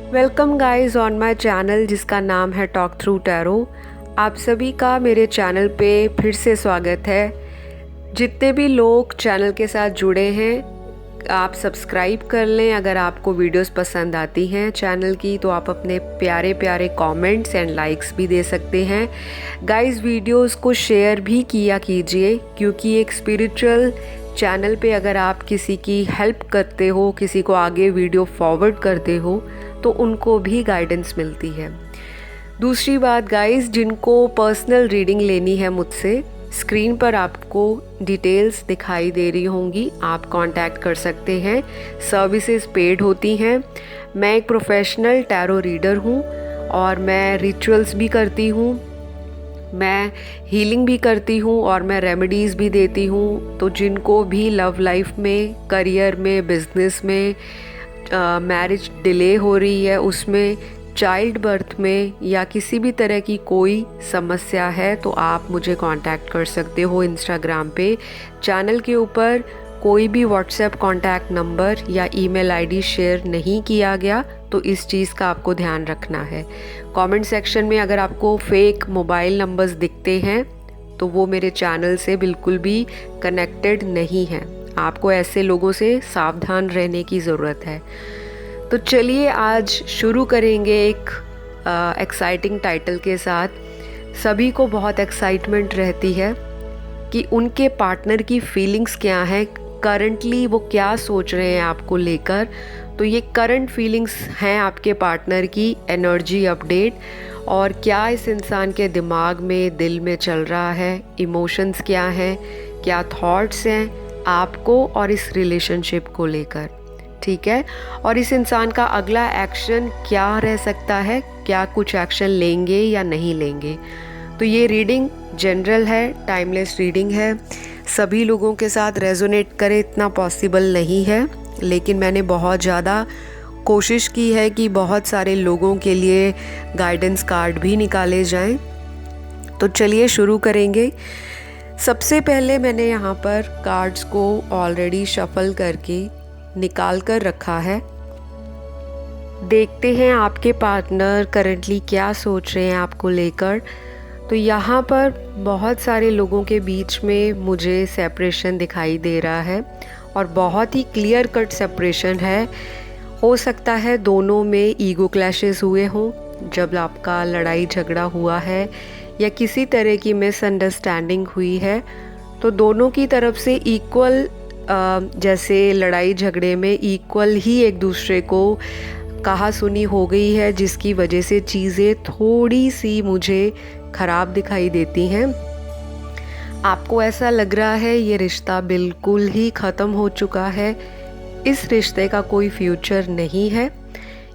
Welcome guys on my channel जिसका नाम है टॉक थ्रू टैरो। आप सभी का मेरे चैनल पे फिर से स्वागत है। जितने भी लोग चैनल के साथ जुड़े हैं आप सब्सक्राइब कर लें। अगर आपको वीडियोस पसंद आती हैं चैनल की तो आप अपने प्यारे प्यारे कमेंट्स एंड लाइक्स भी दे सकते हैं। गाइस वीडियोस को शेयर भी किया कीजिए, क्योंकि एक स्पिरिचुअल चैनल पे अगर आप किसी की हेल्प करते हो, किसी को आगे वीडियो फॉरवर्ड करते हो तो उनको भी गाइडेंस मिलती है। दूसरी बात गाइस, जिनको पर्सनल रीडिंग लेनी है मुझसे, स्क्रीन पर आपको डिटेल्स दिखाई दे रही होंगी, आप कांटेक्ट कर सकते हैं। सर्विसेज पेड होती हैं। मैं एक प्रोफेशनल टैरो रीडर हूँ और मैं रिचुअल्स भी करती हूँ, मैं हीलिंग भी करती हूँ और मैं रेमेडीज़ भी देती हूँ। तो जिनको भी लव लाइफ में, करियर में, बिजनेस में, मैरिज डिले हो रही है, उसमें, चाइल्ड बर्थ में या किसी भी तरह की कोई समस्या है तो आप मुझे कांटेक्ट कर सकते हो इंस्टाग्राम पे। चैनल के ऊपर कोई भी व्हाट्सएप कांटेक्ट नंबर या ईमेल आईडी शेयर नहीं किया गया, तो इस चीज़ का आपको ध्यान रखना है। कमेंट सेक्शन में अगर आपको फेक मोबाइल नंबर्स दिखते हैं तो वो मेरे चैनल से बिल्कुल भी कनेक्टेड नहीं हैं। आपको ऐसे लोगों से सावधान रहने की ज़रूरत है। तो चलिए आज शुरू करेंगे एक एक्साइटिंग टाइटल के साथ। सभी को बहुत एक्साइटमेंट रहती है कि उनके पार्टनर की फीलिंग्स क्या हैं, करंटली वो क्या सोच रहे हैं आपको लेकर। तो ये करंट फीलिंग्स हैं आपके पार्टनर की, एनर्जी अपडेट, और क्या इस इंसान के दिमाग में, दिल में चल रहा है, इमोशंस क्या हैं, क्या थॉट्स हैं आपको और इस रिलेशनशिप को लेकर, ठीक है। और इस इंसान का अगला एक्शन क्या रह सकता है, क्या कुछ एक्शन लेंगे या नहीं लेंगे। तो ये रीडिंग जनरल है, टाइमलेस रीडिंग है, सभी लोगों के साथ रेजोनेट करे इतना पॉसिबल नहीं है, लेकिन मैंने बहुत ज़्यादा कोशिश की है कि बहुत सारे लोगों के लिए गाइडेंस कार्ड भी निकाले जाएं। तो चलिए शुरू करेंगे। सबसे पहले मैंने यहाँ पर कार्ड्स को ऑलरेडी शफल करके निकाल कर रखा है। देखते हैं आपके पार्टनर करंटली क्या सोच रहे हैं आपको लेकर। तो यहाँ पर बहुत सारे लोगों के बीच में मुझे सेपरेशन दिखाई दे रहा है और बहुत ही क्लियर कट सेपरेशन है। हो सकता है दोनों में ईगो क्लैशेस हुए हों जब आपका लड़ाई झगड़ा हुआ है, या किसी तरह की मिसअंडरस्टैंडिंग हुई है। तो दोनों की तरफ से इक्वल, जैसे लड़ाई झगड़े में इक्वल ही एक दूसरे को कहा सुनी हो गई है, जिसकी वजह से चीज़ें थोड़ी सी मुझे ख़राब दिखाई देती हैं। आपको ऐसा लग रहा है ये रिश्ता बिल्कुल ही ख़त्म हो चुका है, इस रिश्ते का कोई फ्यूचर नहीं है।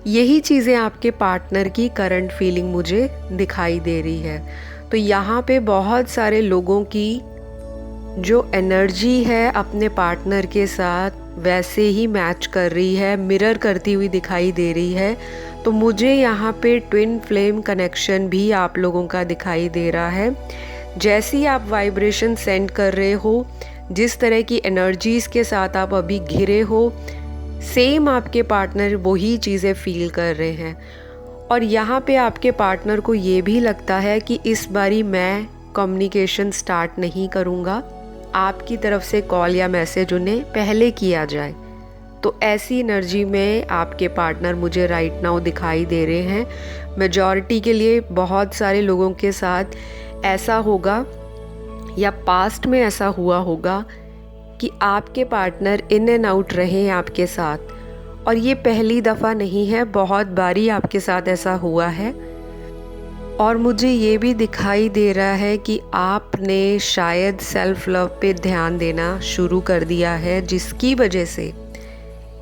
यही चीज़ें आपके पार्टनर की करंट फीलिंग मुझे दिखाई दे रही है। तो यहाँ पे बहुत सारे लोगों की जो एनर्जी है अपने पार्टनर के साथ वैसे ही मैच कर रही है, मिरर करती हुई दिखाई दे रही है। तो मुझे यहाँ पे ट्विन फ्लेम कनेक्शन भी आप लोगों का दिखाई दे रहा है। जैसे ही आप वाइब्रेशन सेंड कर रहे हो, जिस तरह की एनर्जीज़ के साथ आप अभी घिरे हो, सेम आपके पार्टनर वही चीज़ें फील कर रहे हैं। और यहाँ पे आपके पार्टनर को ये भी लगता है कि इस बारी मैं कम्युनिकेशन स्टार्ट नहीं करूँगा, आपकी तरफ से कॉल या मैसेज उन्हें पहले किया जाए। तो ऐसी एनर्जी में आपके पार्टनर मुझे राइट नाउ दिखाई दे रहे हैं। मेजॉरिटी के लिए बहुत सारे लोगों के साथ ऐसा होगा या पास्ट में ऐसा हुआ होगा कि आपके पार्टनर इन एंड आउट रहे हैं आपके साथ, और ये पहली दफ़ा नहीं है, बहुत बारी आपके साथ ऐसा हुआ है। और मुझे ये भी दिखाई दे रहा है कि आपने शायद सेल्फ लव पे ध्यान देना शुरू कर दिया है, जिसकी वजह से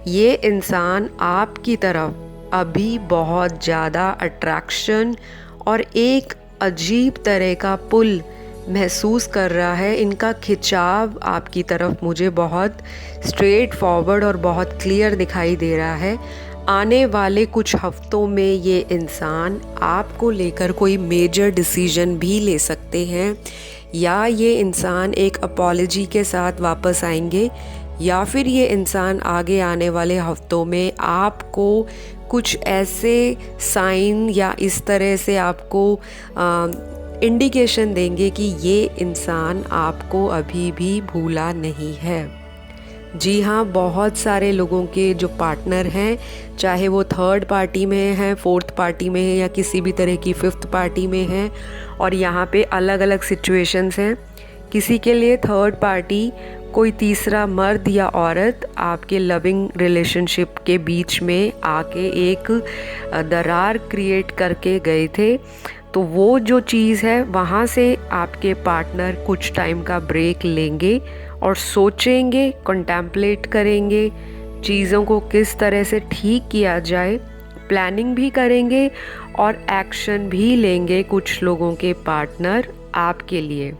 ये इंसान आपकी तरफ अभी बहुत ज़्यादा अट्रैक्शन और एक अजीब तरह का पुल महसूस कर रहा है। इनका खिंचाव आपकी तरफ मुझे बहुत स्ट्रेट फॉरवर्ड और बहुत क्लियर दिखाई दे रहा है। आने वाले कुछ हफ्तों में ये इंसान आपको लेकर कोई मेजर डिसीजन भी ले सकते हैं, या ये इंसान एक अपॉलॉजी के साथ वापस आएंगे, या फिर ये इंसान आगे आने वाले हफ्तों में आपको कुछ ऐसे साइन या इस तरह से आपको इंडिकेशन देंगे कि ये इंसान आपको अभी भी भूला नहीं है। जी हाँ, बहुत सारे लोगों के जो पार्टनर हैं, चाहे वो थर्ड पार्टी में हैं, फोर्थ पार्टी में है या किसी भी तरह की फिफ्थ पार्टी में हैं, और यहाँ पे अलग अलग सिचुएशंस हैं। किसी के लिए थर्ड पार्टी कोई तीसरा मर्द या औरत आपके लविंग रिलेशनशिप के बीच में आके एक दरार क्रिएट करके गए थे, तो वो जो चीज़ है वहाँ से आपके पार्टनर कुछ टाइम का ब्रेक लेंगे और सोचेंगे, कंटेम्पलेट करेंगे चीज़ों को किस तरह से ठीक किया जाए, प्लानिंग भी करेंगे और एक्शन भी लेंगे कुछ लोगों के पार्टनर आपके लिए।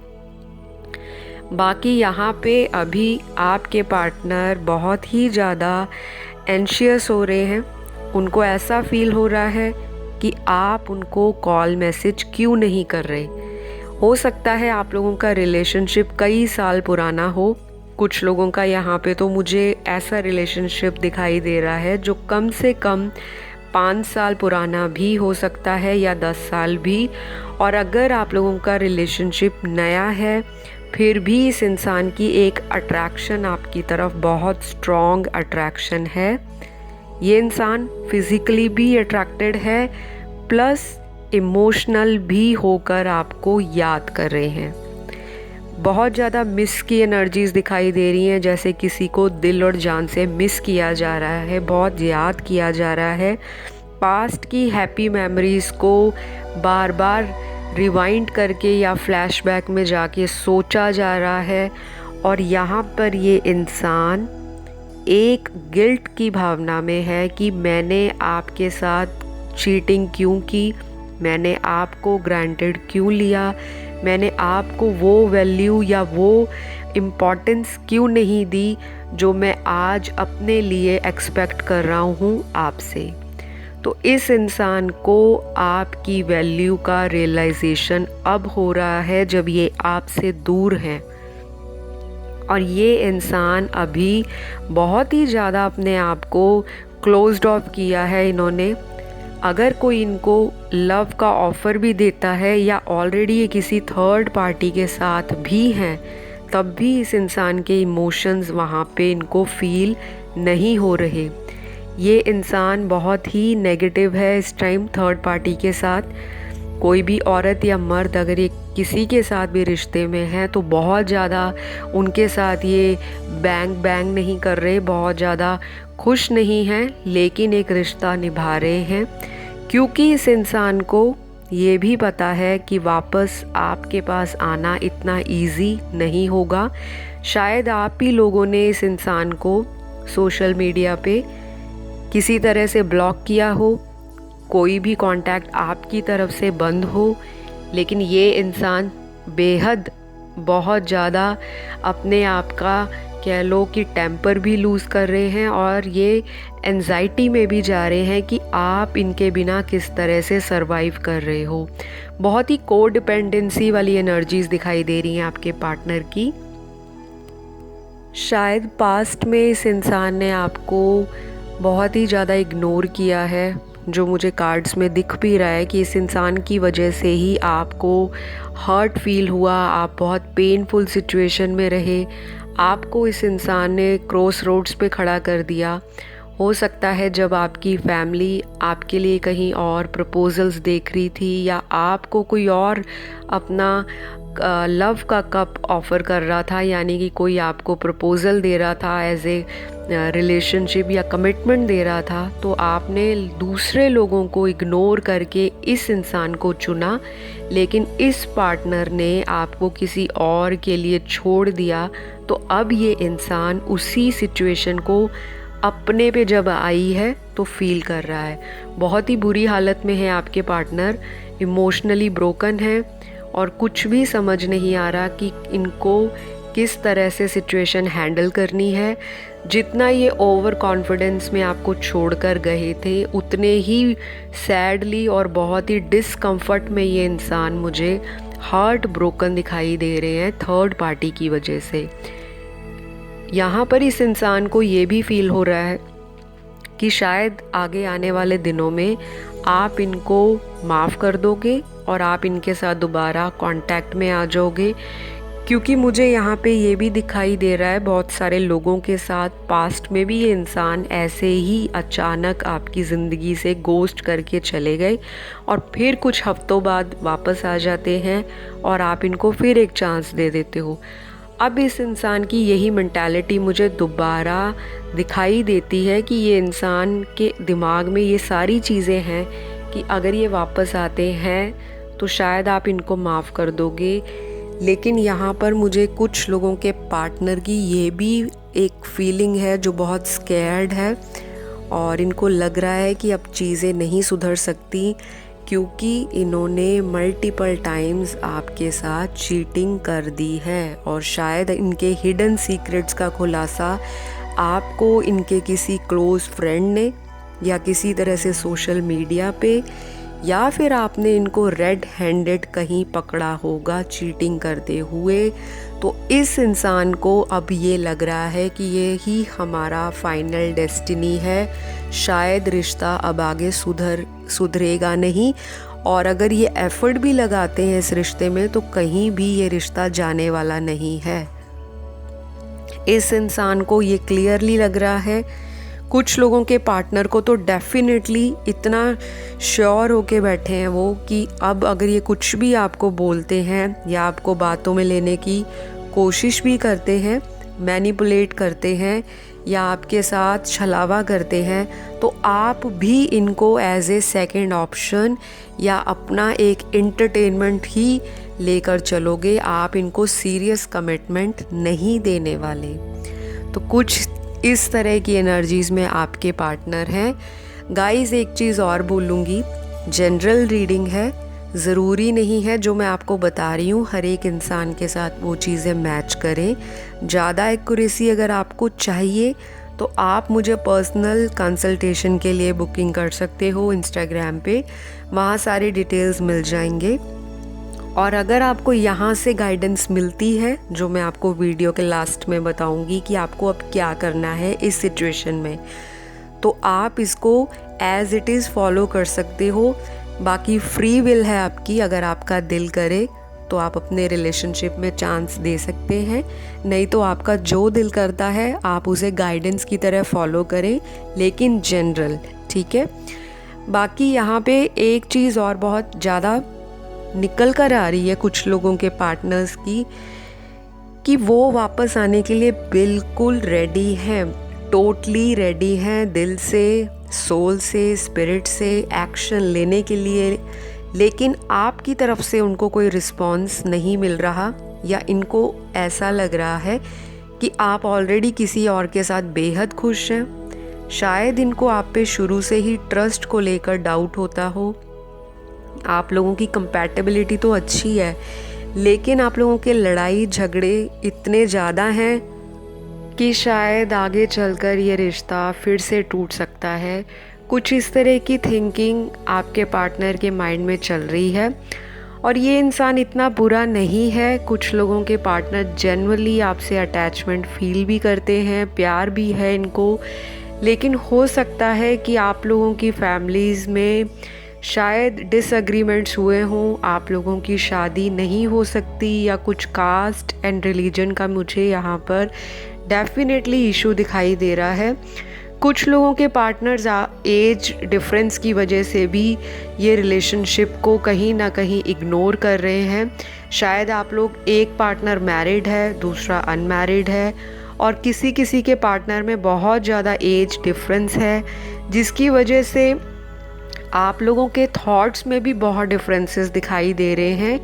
बाकी यहाँ पे अभी आपके पार्टनर बहुत ही ज़्यादा एंशियस हो रहे हैं। उनको ऐसा फील हो रहा है कि आप उनको कॉल मैसेज क्यों नहीं कर रहे। हो सकता है आप लोगों का रिलेशनशिप कई साल पुराना हो। कुछ लोगों का यहाँ पे तो मुझे ऐसा रिलेशनशिप दिखाई दे रहा है जो कम से कम 5 साल पुराना भी हो सकता है या 10 साल भी। और अगर आप लोगों का रिलेशनशिप नया है, फिर भी इस इंसान की एक अट्रैक्शन आपकी तरफ बहुत स्ट्रॉन्ग अट्रैक्शन है। ये इंसान फिज़िकली भी अट्रैक्टेड है, प्लस इमोशनल भी होकर आपको याद कर रहे हैं। बहुत ज़्यादा मिस की एनर्जीज़ दिखाई दे रही हैं, जैसे किसी को दिल और जान से मिस किया जा रहा है, बहुत याद किया जा रहा है। पास्ट की हैप्पी मेमोरीज़ को बार बार रिवाइंड करके या फ्लैशबैक में जाके सोचा जा रहा है। और यहाँ पर ये इंसान एक गिल्ट की भावना में है कि मैंने आपके साथ चीटिंग क्यों की, मैंने आपको ग्रांटेड क्यों लिया, मैंने आपको वो वैल्यू या वो इम्पोर्टेंस क्यों नहीं दी जो मैं आज अपने लिए एक्सपेक्ट कर रहा हूँ आपसे। तो इस इंसान को आपकी वैल्यू का रियलाइजेशन अब हो रहा है जब ये आपसे दूर हैं। और ये इंसान अभी बहुत ही ज़्यादा अपने आप को क्लोज्ड ऑफ किया है इन्होंने। अगर कोई इनको लव का ऑफ़र भी देता है या ऑलरेडी ये किसी थर्ड पार्टी के साथ भी हैं, तब भी इस इंसान के इमोशंस वहाँ पे इनको फील नहीं हो रहे। ये इंसान बहुत ही नेगेटिव है इस टाइम थर्ड पार्टी के साथ। कोई भी औरत या मर्द अगर ये किसी के साथ भी रिश्ते में है तो बहुत ज़्यादा उनके साथ ये बैंग बैंग नहीं कर रहे, बहुत ज़्यादा खुश नहीं हैं, लेकिन एक रिश्ता निभा रहे हैं, क्योंकि इस इंसान को ये भी पता है कि वापस आपके पास आना इतना इजी नहीं होगा। शायद आप ही लोगों ने इस इंसान को सोशल मीडिया पे किसी तरह से ब्लॉक किया हो, कोई भी कांटेक्ट आपकी तरफ से बंद हो, लेकिन ये इंसान बेहद बहुत ज़्यादा अपने आप का कह लो कि टेम्पर भी लूज़ कर रहे हैं और ये एंजाइटी में भी जा रहे हैं कि आप इनके बिना किस तरह से सरवाइव कर रहे हो। बहुत ही को डिपेंडेंसी वाली एनर्जीज़ दिखाई दे रही हैं आपके पार्टनर की। शायद पास्ट में इस इंसान ने आपको बहुत ही ज़्यादा इग्नोर किया है, जो मुझे कार्ड्स में दिख भी रहा है कि इस इंसान की वजह से ही आपको हर्ट फील हुआ, आप बहुत पेनफुल सिचुएशन में रहे, आपको इस इंसान ने क्रॉस रोड्स पे खड़ा कर दिया। हो सकता है जब आपकी फैमिली आपके लिए कहीं और प्रपोजल्स देख रही थी या आपको कोई और अपना लव का कप ऑफ़र कर रहा था, यानी कि कोई आपको प्रपोज़ल दे रहा था एज ए रिलेशनशिप या कमिटमेंट दे रहा था, तो आपने दूसरे लोगों को इग्नोर करके इस इंसान को चुना, लेकिन इस पार्टनर ने आपको किसी और के लिए छोड़ दिया। तो अब ये इंसान उसी सिचुएशन को अपने पे जब आई है तो फील कर रहा है। बहुत ही बुरी हालत में है आपके पार्टनर, इमोशनली ब्रोकन है और कुछ भी समझ नहीं आ रहा कि इनको किस तरह से सिचुएशन हैंडल करनी है। जितना ये ओवर कॉन्फिडेंस में आपको छोड़कर गए थे, उतने ही सैडली और बहुत ही डिसकम्फर्ट में ये इंसान मुझे हार्ट ब्रोकन दिखाई दे रहे हैं थर्ड पार्टी की वजह से। यहाँ पर इस इंसान को ये भी फील हो रहा है कि शायद आगे आने वाले दिनों में आप इनको माफ़ कर दोगे और आप इनके साथ दोबारा कांटेक्ट में आ जाओगे। क्योंकि मुझे यहाँ पे ये भी दिखाई दे रहा है बहुत सारे लोगों के साथ पास्ट में भी ये इंसान ऐसे ही अचानक आपकी ज़िंदगी से गोस्ट करके चले गए और फिर कुछ हफ्तों बाद वापस आ जाते हैं और आप इनको फिर एक चांस दे देते हो। अब इस इंसान की यही मेंटालिटी मुझे दोबारा दिखाई देती है कि ये इंसान के दिमाग में ये सारी चीज़ें हैं कि अगर ये वापस आते हैं तो शायद आप इनको माफ़ कर दोगे। लेकिन यहाँ पर मुझे कुछ लोगों के पार्टनर की ये भी एक फीलिंग है जो बहुत स्कैर्ड है और इनको लग रहा है कि अब चीज़ें नहीं सुधर सकती, क्योंकि इन्होंने मल्टीपल टाइम्स आपके साथ चीटिंग कर दी है और शायद इनके हिडन सीक्रेट्स का खुलासा आपको इनके किसी क्लोज़ फ्रेंड ने या किसी तरह से सोशल मीडिया पे या फिर आपने इनको रेड हैंडेड कहीं पकड़ा होगा चीटिंग करते हुए। तो इस इंसान को अब ये लग रहा है कि ये ही हमारा फाइनल डेस्टिनी है, शायद रिश्ता अब आगे सुधरेगा नहीं, और अगर ये एफर्ट भी लगाते हैं इस रिश्ते में तो कहीं भी ये रिश्ता जाने वाला नहीं है। इस इंसान को ये क्लियरली लग रहा है। कुछ लोगों के पार्टनर को तो डेफिनेटली इतना श्योर होके बैठे हैं वो कि अब अगर ये कुछ भी आपको बोलते हैं या आपको बातों में लेने की कोशिश भी करते हैं, मैनिपुलेट करते हैं या आपके साथ छलावा करते हैं, तो आप भी इनको एज ए सेकेंड ऑप्शन या अपना एक एंटरटेनमेंट ही लेकर चलोगे। आप इनको सीरियस कमिटमेंट नहीं देने वाले। तो कुछ इस तरह की एनर्जीज़ में आपके पार्टनर हैं। गाइस, एक चीज़ और बोलूँगी, जनरल रीडिंग है, ज़रूरी नहीं है जो मैं आपको बता रही हूँ हर एक इंसान के साथ वो चीज़ें मैच करें। ज़्यादा एक्यूरेसी अगर आपको चाहिए तो आप मुझे पर्सनल कंसल्टेशन के लिए बुकिंग कर सकते हो इंस्टाग्राम पे, वहाँ सारी डिटेल्स मिल जाएंगे। और अगर आपको यहाँ से गाइडेंस मिलती है जो मैं आपको वीडियो के लास्ट में बताऊँगी कि आपको अब क्या करना है इस सिचुएशन में, तो आप इसको एज़ इट इज़ फॉलो कर सकते हो। बाकी फ्री विल है आपकी, अगर आपका दिल करे तो आप अपने रिलेशनशिप में चांस दे सकते हैं, नहीं तो आपका जो दिल करता है आप उसे गाइडेंस की तरह फॉलो करें, लेकिन जनरल, ठीक है। बाकी यहाँ पे एक चीज़ और बहुत ज़्यादा निकल कर आ रही है कुछ लोगों के पार्टनर्स की, कि वो वापस आने के लिए बिल्कुल रेडी हैं, टोटली रेडी हैं, दिल से, सोल से, स्पिरिट से एक्शन लेने के लिए, लेकिन आपकी तरफ से उनको कोई रिस्पॉन्स नहीं मिल रहा, या इनको ऐसा लग रहा है कि आप ऑलरेडी किसी और के साथ बेहद खुश हैं। शायद इनको आप पे शुरू से ही ट्रस्ट को लेकर डाउट होता हो। आप लोगों की कंपैटिबिलिटी तो अच्छी है, लेकिन आप लोगों के लड़ाई झगड़े इतने ज़्यादा हैं कि शायद आगे चलकर ये रिश्ता फिर से टूट सकता है। कुछ इस तरह की थिंकिंग आपके पार्टनर के माइंड में चल रही है। और ये इंसान इतना बुरा नहीं है। कुछ लोगों के पार्टनर जेन्युइनली आपसे अटैचमेंट फील भी करते हैं, प्यार भी है इनको, लेकिन हो सकता है कि आप लोगों की फैमिलीज़ में शायद डिसएग्रीमेंट्स हुए हों, आप लोगों की शादी नहीं हो सकती, या कुछ कास्ट एंड रिलीजन का मुझे यहाँ पर डेफिनेटली इशू दिखाई दे रहा है। कुछ लोगों के पार्टनर्स एज डिफरेंस की वजह से भी ये रिलेशनशिप को कहीं ना कहीं इग्नोर कर रहे हैं। शायद आप लोग, एक पार्टनर मैरिड है, दूसरा अनमैरिड है, और किसी किसी के पार्टनर में बहुत ज़्यादा एज डिफरेंस है, जिसकी वजह से आप लोगों के थॉट्स में भी बहुत डिफरेंसेस दिखाई दे रहे हैं।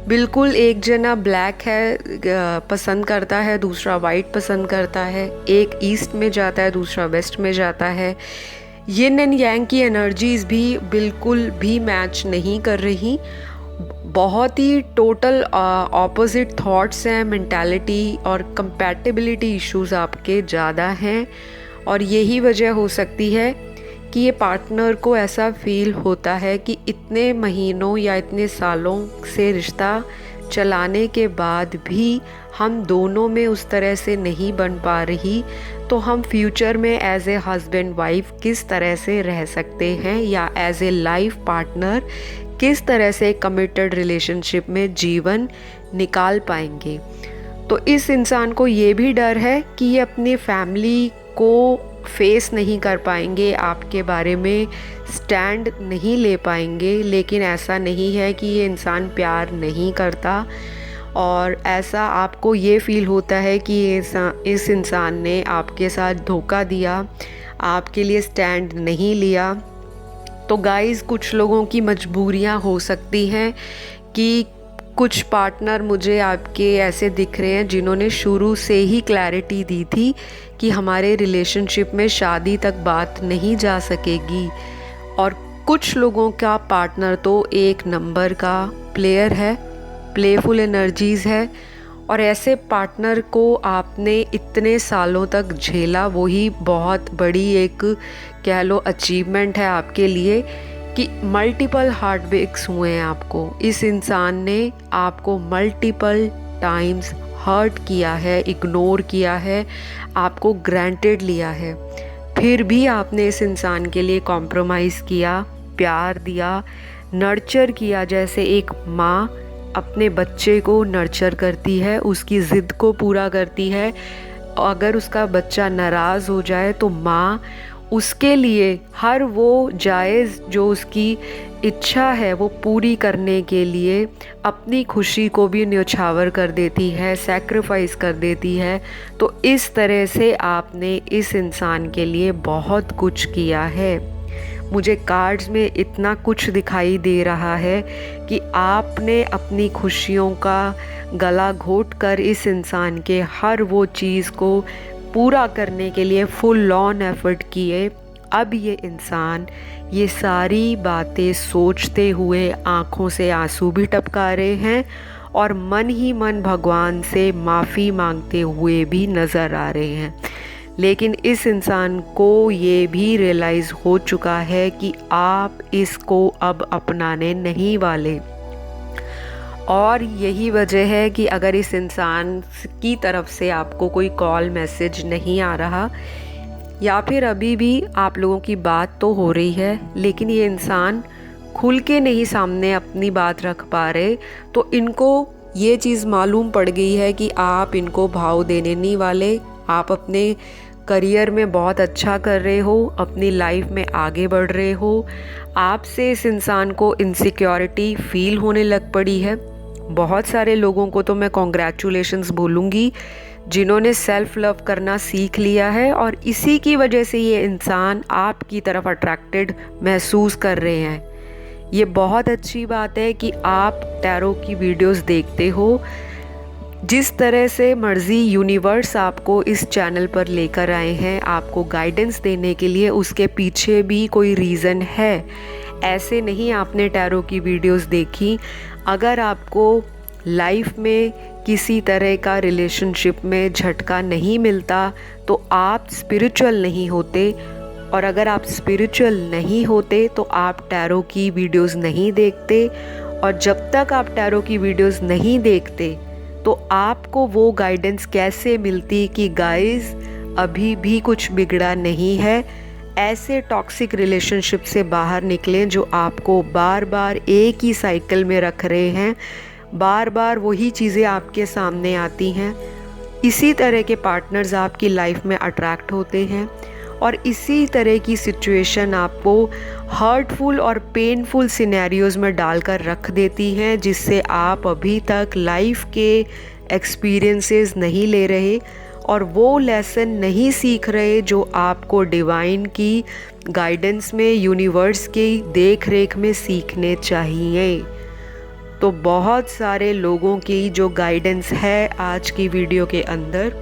बिल्कुल, एक जना ब्लैक है पसंद करता है, दूसरा वाइट पसंद करता है, एक ईस्ट में जाता है, दूसरा वेस्ट में जाता है। यिन एंड यांग की एनर्जीज़ भी बिल्कुल भी मैच नहीं कर रही। बहुत ही टोटल ऑपोजिट थॉट्स हैं, मेंटालिटी और कंपैटिबिलिटी इश्यूज आपके ज़्यादा हैं, और यही वजह हो सकती है कि ये पार्टनर को ऐसा फील होता है कि इतने महीनों या इतने सालों से रिश्ता चलाने के बाद भी हम दोनों में उस तरह से नहीं बन पा रही, तो हम फ्यूचर में एज ए हस्बैंड वाइफ किस तरह से रह सकते हैं, या एज ए लाइफ पार्टनर किस तरह से कमिटेड रिलेशनशिप में जीवन निकाल पाएंगे। तो इस इंसान को ये भी डर है कि ये अपनी फैमिली को फेस नहीं कर पाएंगे, आपके बारे में स्टैंड नहीं ले पाएंगे। लेकिन ऐसा नहीं है कि ये इंसान प्यार नहीं करता, और ऐसा आपको ये फ़ील होता है कि इस इंसान ने आपके साथ धोखा दिया, आपके लिए स्टैंड नहीं लिया। तो गाइज़, कुछ लोगों की मजबूरियां हो सकती हैं कि कुछ पार्टनर मुझे आपके ऐसे दिख रहे हैं जिन्होंने शुरू से ही क्लैरिटी दी थी कि हमारे रिलेशनशिप में शादी तक बात नहीं जा सकेगी। और कुछ लोगों का पार्टनर तो एक नंबर का प्लेयर है, प्लेफुल एनर्जीज़ है, और ऐसे पार्टनर को आपने इतने सालों तक झेला, वही बहुत बड़ी एक कह लो अचीवमेंट है आपके लिए कि मल्टीपल हार्ट ब्रेक्स हुए हैं आपको। इस इंसान ने आपको मल्टीपल टाइम्स हर्ट किया है, इग्नोर किया है, आपको ग्रांटेड लिया है, फिर भी आपने इस इंसान के लिए कॉम्प्रोमाइज़ किया, प्यार दिया, नर्चर किया, जैसे एक माँ अपने बच्चे को नर्चर करती है, उसकी ज़िद को पूरा करती है। अगर उसका बच्चा नाराज़ हो जाए तो माँ उसके लिए हर वो जायज़ जो उसकी इच्छा है वो पूरी करने के लिए अपनी खुशी को भी न्यौछावर कर देती है, सैक्रिफाइस कर देती है। तो इस तरह से आपने इस इंसान के लिए बहुत कुछ किया है। मुझे कार्ड्स में इतना कुछ दिखाई दे रहा है कि आपने अपनी खुशियों का गला घोट कर इस इंसान के हर वो चीज़ को पूरा करने के लिए फुल ऑन एफर्ट किए। अब ये इंसान ये सारी बातें सोचते हुए आँखों से आंसू भी टपका रहे हैं और मन ही मन भगवान से माफ़ी मांगते हुए भी नज़र आ रहे हैं। लेकिन इस इंसान को ये भी रियलाइज़ हो चुका है कि आप इसको अब अपनाने नहीं वाले, और यही वजह है कि अगर इस इंसान की तरफ से आपको कोई कॉल मैसेज नहीं आ रहा, या फिर अभी भी आप लोगों की बात तो हो रही है लेकिन ये इंसान खुल के नहीं सामने अपनी बात रख पा रहे, तो इनको ये चीज़ मालूम पड़ गई है कि आप इनको भाव देने नहीं वाले। आप अपने करियर में बहुत अच्छा कर रहे हो, अपनी लाइफ में आगे बढ़ रहे हो, आपसे इस इंसान को इनसिक्योरिटी फील होने लग पड़ी है। बहुत सारे लोगों को तो मैं कॉन्ग्रेचुलेशंस बोलूँगी जिन्होंने सेल्फ लव करना सीख लिया है, और इसी की वजह से ये इंसान आपकी तरफ अट्रैक्टेड महसूस कर रहे हैं। ये बहुत अच्छी बात है कि आप टैरो की वीडियोस देखते हो। जिस तरह से मर्ज़ी यूनिवर्स आपको इस चैनल पर लेकर आए हैं आपको गाइडेंस देने के लिए, उसके पीछे भी कोई रीज़न है। ऐसे नहीं आपने टैरो की वीडियोस देखी। अगर आपको लाइफ में किसी तरह का रिलेशनशिप में झटका नहीं मिलता तो आप स्पिरिचुअल नहीं होते, और अगर आप स्पिरिचुअल नहीं होते तो आप टैरो की वीडियोस नहीं देखते, और जब तक आप टैरो की वीडियोस नहीं देखते तो आपको वो गाइडेंस कैसे मिलती कि गाइस अभी भी कुछ बिगड़ा नहीं है। ऐसे टॉक्सिक रिलेशनशिप से बाहर निकलें जो आपको बार बार एक ही साइकिल में रख रहे हैं, बार बार वही चीज़ें आपके सामने आती हैं। इसी तरह के पार्टनर्स आपकी लाइफ में अट्रैक्ट होते हैं, और इसी तरह की सिचुएशन आपको हर्टफुल और पेनफुल सिनेरियोज़ में डालकर रख देती हैं, जिससे आप अभी तक लाइफ के एक्सपीरियंसेस नहीं ले रहे और वो लेसन नहीं सीख रहे जो आपको डिवाइन की गाइडेंस में, यूनिवर्स की देख रेख में सीखने चाहिए। तो बहुत सारे लोगों की जो गाइडेंस है आज की वीडियो के अंदर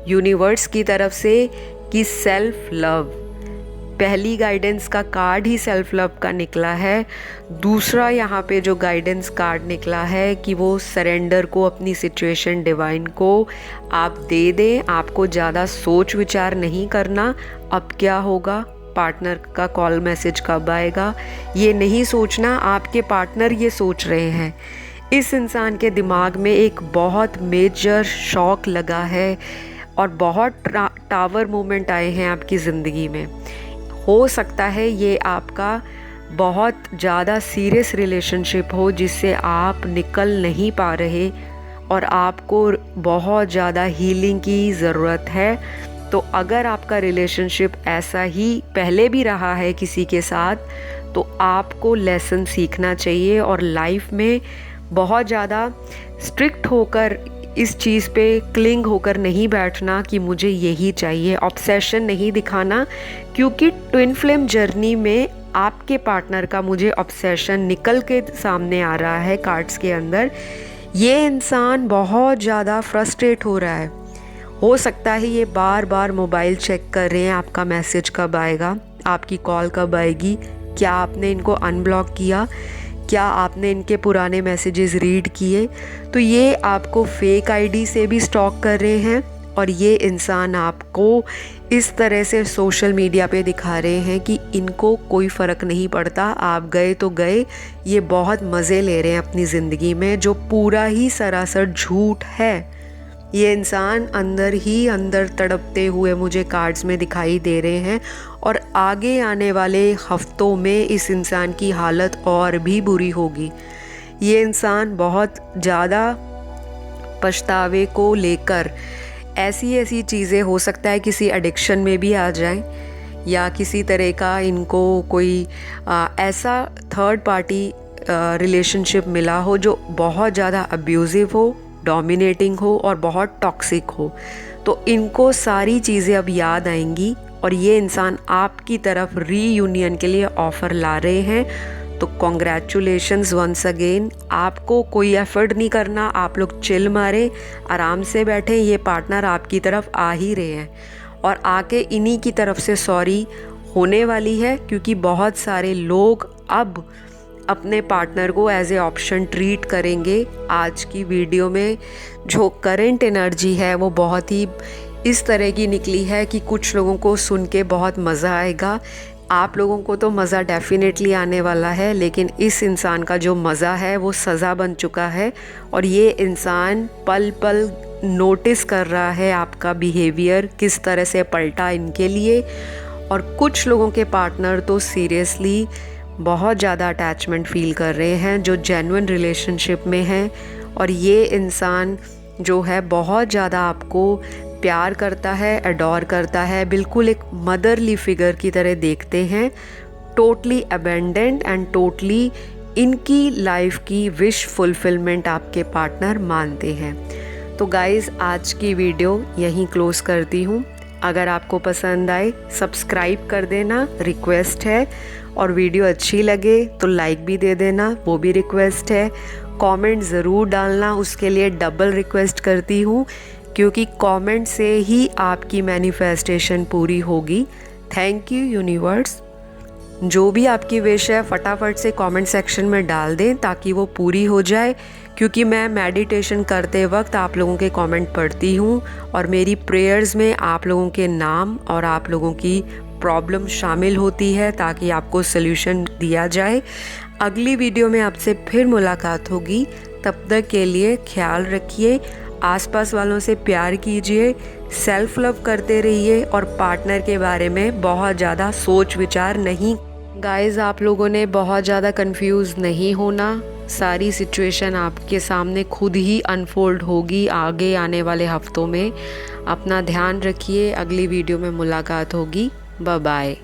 यूनिवर्स की तरफ से कि सेल्फ लव, पहली गाइडेंस का कार्ड ही सेल्फ लव का निकला है। दूसरा यहाँ पे जो गाइडेंस कार्ड निकला है कि वो सरेंडर को, अपनी सिचुएशन डिवाइन को आप दे दें, आपको ज़्यादा सोच विचार नहीं करना। अब क्या होगा, पार्टनर का कॉल मैसेज कब आएगा, ये नहीं सोचना। आपके पार्टनर ये सोच रहे हैं। इस इंसान के दिमाग में एक बहुत मेजर शॉक लगा है और बहुत टावर मोमेंट आए हैं आपकी ज़िंदगी में। हो सकता है ये आपका बहुत ज़्यादा सीरियस रिलेशनशिप हो जिससे आप निकल नहीं पा रहे और आपको बहुत ज़्यादा हीलिंग की ज़रूरत है। तो अगर आपका रिलेशनशिप ऐसा ही पहले भी रहा है किसी के साथ, तो आपको लेसन सीखना चाहिए और लाइफ में बहुत ज़्यादा स्ट्रिक्ट होकर इस चीज़ पे क्लिंग होकर नहीं बैठना कि मुझे यही चाहिए, ऑब्सेशन नहीं दिखाना। क्योंकि ट्विन फ्लेम जर्नी में आपके पार्टनर का मुझे ऑब्सेशन निकल के सामने आ रहा है कार्ड्स के अंदर। ये इंसान बहुत ज़्यादा फ्रस्ट्रेट हो रहा है। हो सकता है ये बार बार मोबाइल चेक कर रहे हैं, आपका मैसेज कब आएगा, आपकी कॉल कब आएगी, क्या आपने इनको अनब्लॉक किया, क्या आपने इनके पुराने मैसेजेस रीड किए। तो ये आपको फेक आईडी से भी स्टॉक कर रहे हैं और ये इंसान आपको इस तरह से सोशल मीडिया पे दिखा रहे हैं कि इनको कोई फ़र्क नहीं पड़ता, आप गए तो गए। ये बहुत मज़े ले रहे हैं अपनी ज़िंदगी में, जो पूरा ही सरासर झूठ है। ये इंसान अंदर ही अंदर तड़पते हुए मुझे कार्ड्स में दिखाई दे रहे हैं और आगे आने वाले हफ्तों में इस इंसान की हालत और भी बुरी होगी। ये इंसान बहुत ज़्यादा पछतावे को लेकर ऐसी चीज़ें, हो सकता है किसी एडिक्शन में भी आ जाएं या किसी तरह का इनको कोई ऐसा थर्ड पार्टी रिलेशनशिप मिला हो जो बहुत ज़्यादा अब्यूज़िव हो, डोमिनेटिंग हो और बहुत टॉक्सिक हो। तो इनको सारी चीज़ें अब याद आएंगी और ये इंसान आपकी तरफ रीयूनियन के लिए ऑफ़र ला रहे हैं। तो कॉन्ग्रेचुलेशंस वंस अगेन। आपको कोई एफर्ट नहीं करना, आप लोग चिल मारे, आराम से बैठे, ये पार्टनर आपकी तरफ आ ही रहे हैं और आके इन्हीं की तरफ से सॉरी होने वाली है। क्योंकि बहुत सारे लोग अब अपने पार्टनर को एज ए ऑप्शन ट्रीट करेंगे। आज की वीडियो में जो करंट एनर्जी है वो बहुत ही इस तरह की निकली है कि कुछ लोगों को सुन के बहुत मज़ा आएगा। आप लोगों को तो मज़ा डेफिनेटली आने वाला है, लेकिन इस इंसान का जो मज़ा है वो सज़ा बन चुका है और ये इंसान पल पल नोटिस कर रहा है आपका बिहेवियर किस तरह से पलटा इनके लिए। और कुछ लोगों के पार्टनर तो सीरियसली बहुत ज़्यादा अटैचमेंट फ़ील कर रहे हैं जो जेन्युइन रिलेशनशिप में हैं। और ये इंसान जो है बहुत ज़्यादा आपको प्यार करता है, अडोर करता है, बिल्कुल एक मदरली फिगर की तरह देखते हैं। टोटली अबेंडेंड एंड टोटली इनकी लाइफ की विश फुलफिलमेंट आपके पार्टनर मानते हैं। तो गाइज़, आज की वीडियो यहीं क्लोज़ करती हूँ। अगर आपको पसंद आए सब्सक्राइब कर देना, रिक्वेस्ट है। और वीडियो अच्छी लगे तो लाइक भी दे देना, वो भी रिक्वेस्ट है। कमेंट ज़रूर डालना, उसके लिए डबल रिक्वेस्ट करती हूँ क्योंकि कमेंट से ही आपकी मैनिफेस्टेशन पूरी होगी। Thank you universe. जो भी आपकी विश है फटाफट से कमेंट सेक्शन में डाल दें ताकि वो पूरी हो जाए। क्योंकि मैं मेडिटेशन करते वक्त आप लोगों के कमेंट पढ़ती हूँ और मेरी प्रेयर्स में आप लोगों के नाम और आप लोगों की प्रॉब्लम शामिल होती है ताकि आपको सल्यूशन दिया जाए। अगली वीडियो में आपसे फिर मुलाकात होगी। तब तक के लिए ख्याल रखिए, आसपास वालों से प्यार कीजिए, सेल्फ लव करते रहिए और पार्टनर के बारे में बहुत ज़्यादा सोच विचार नहीं। गाइस, आप लोगों ने बहुत ज़्यादा कंफ्यूज नहीं होना। सारी सिचुएशन आपके सामने खुद ही अनफोल्ड होगी आगे आने वाले हफ्तों में। अपना ध्यान रखिए। अगली वीडियो में मुलाकात होगी। Bye bye.